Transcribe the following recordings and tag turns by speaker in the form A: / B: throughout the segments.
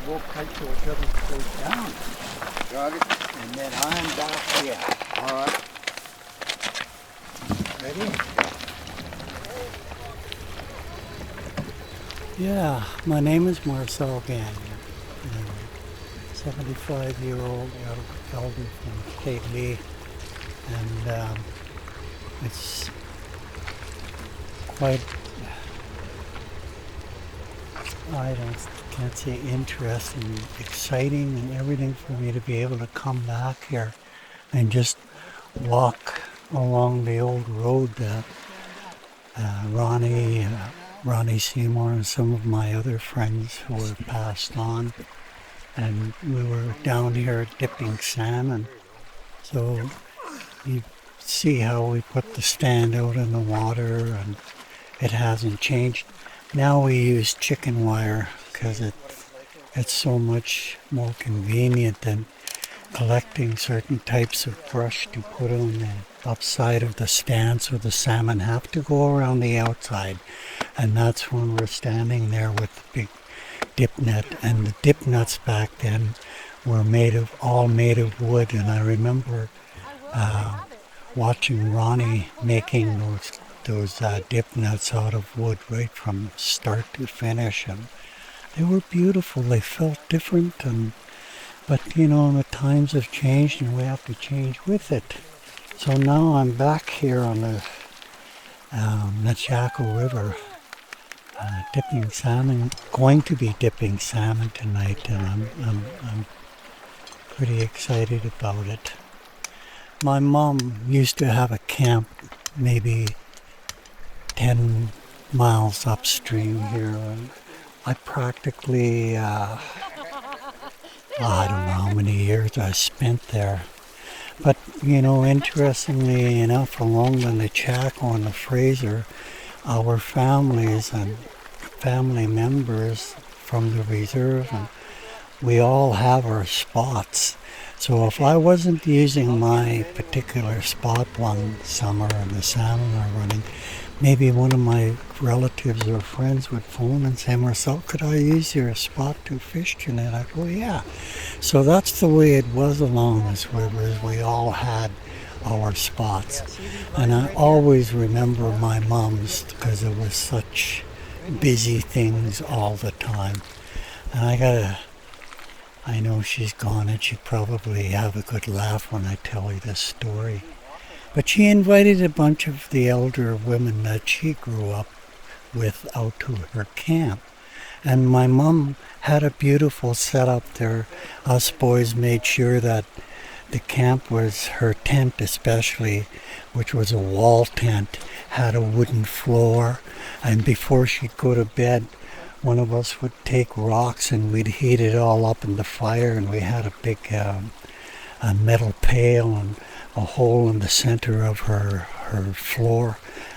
A: we'll kite so it doesn't go down.
B: Got it?
A: And then I'm back here.
B: All right.
A: Ready? Yeah, my name is Marcel Gagnon. I'm a 75-year-old elder from Lheidli, and it's quite, can't say interesting, exciting and everything for me to be able to come back here and just walk along the old road that Ronnie Seymour and some of my other friends who were passed on, and we were down here dipping salmon. So you see how we put the stand out in the water, and it hasn't changed. Now we use chicken wire because it's so much more convenient than collecting certain types of brush to put on the upside of the stand, so the salmon have to go around the outside. And that's when we're standing there with the big dip net. And the dip nets back then were all made of wood. And I remember watching Ronnie making those dip nets out of wood right from start to finish. And they were beautiful. They felt different. But the times have changed and we have to change with it. So now I'm back here on the Nichakoh River, dipping salmon. Going to be dipping salmon tonight, and I'm pretty excited about it. My mom used to have a camp maybe 10 miles upstream here, and I practically I don't know how many years I spent there. But, interestingly enough, along the Nichakoh and the Fraser, our families and family members from the reserve, and we all have our spots. So if I wasn't using my particular spot one summer and the salmon are running, maybe one of my relatives or friends would phone and say, Marcel, could I use your spot to fish tonight? I go, yeah. So that's the way it was along this river. We all had our spots. And I always remember my mom's because it was such busy things all the time. And I know she's gone and she'd probably have a good laugh when I tell you this story. But she invited a bunch of the elder women that she grew up with out to her camp. And my mom had a beautiful setup there. Us boys made sure that the camp was, her tent especially, which was a wall tent, had a wooden floor. And before she'd go to bed, one of us would take rocks and we'd heat it all up in the fire. And we had a big a metal pail and a hole in the center of her floor,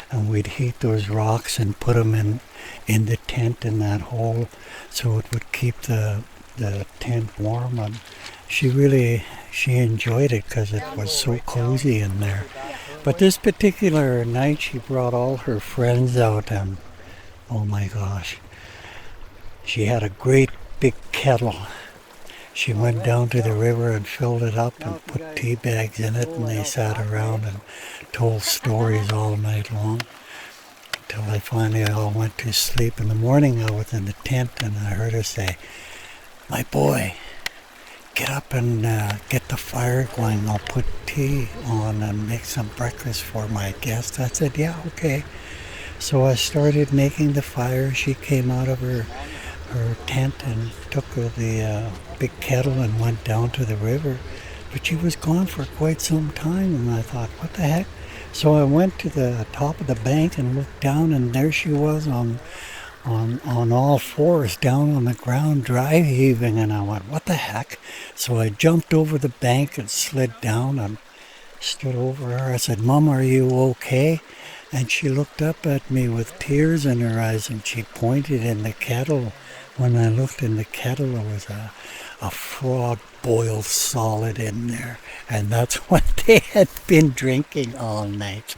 A: and we'd heat those rocks and put them in the tent in that hole so it would keep the tent warm. And she enjoyed it because it was so cozy in there. But this particular night she brought all her friends out, and oh my gosh, she had a great big kettle. She went down to the river and filled it up and put tea bags in it, and they sat around and told stories all night long until I finally all went to sleep. In the morning I was in the tent and I heard her say, my boy, get up and get the fire going. I'll put tea on and make some breakfast for my guests. I said, yeah, okay. So I started making the fire. She came out of her tent and took the big kettle and went down to the river. But she was gone for quite some time, and I thought, what the heck? So I went to the top of the bank and looked down, and there she was on all fours down on the ground, dry heaving, and I went, what the heck? So I jumped over the bank and slid down and stood over her. I said, Mom, are you okay? And she looked up at me with tears in her eyes, and she pointed in the kettle. When I looked in the kettle, there was a frog boiled solid in there, and that's what they had been drinking all night.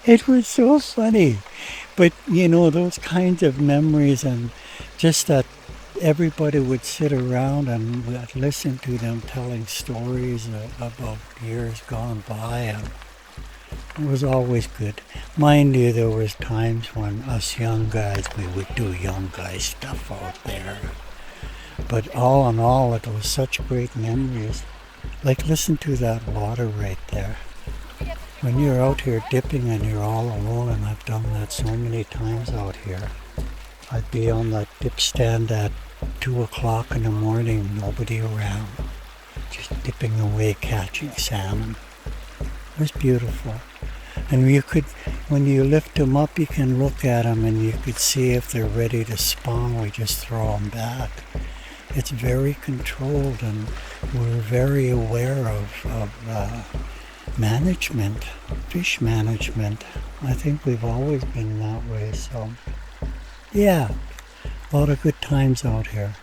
A: It was so funny. But, those kinds of memories, and just that everybody would sit around and we'd listen to them telling stories about years gone by, and it was always good. Mind you, there was times when us young guys, we would do young guy stuff out there. But all in all, it was such great memories. Like, listen to that water right there. When you're out here dipping and you're all alone, and I've done that so many times out here, I'd be on that dip stand at 2 o'clock in the morning, nobody around, just dipping away, catching salmon. It was beautiful. And you could, when you lift them up, you can look at them and you could see if they're ready to spawn. We just throw them back. It's very controlled, and we're very aware of management, fish management. I think we've always been that way. So, yeah, a lot of good times out here.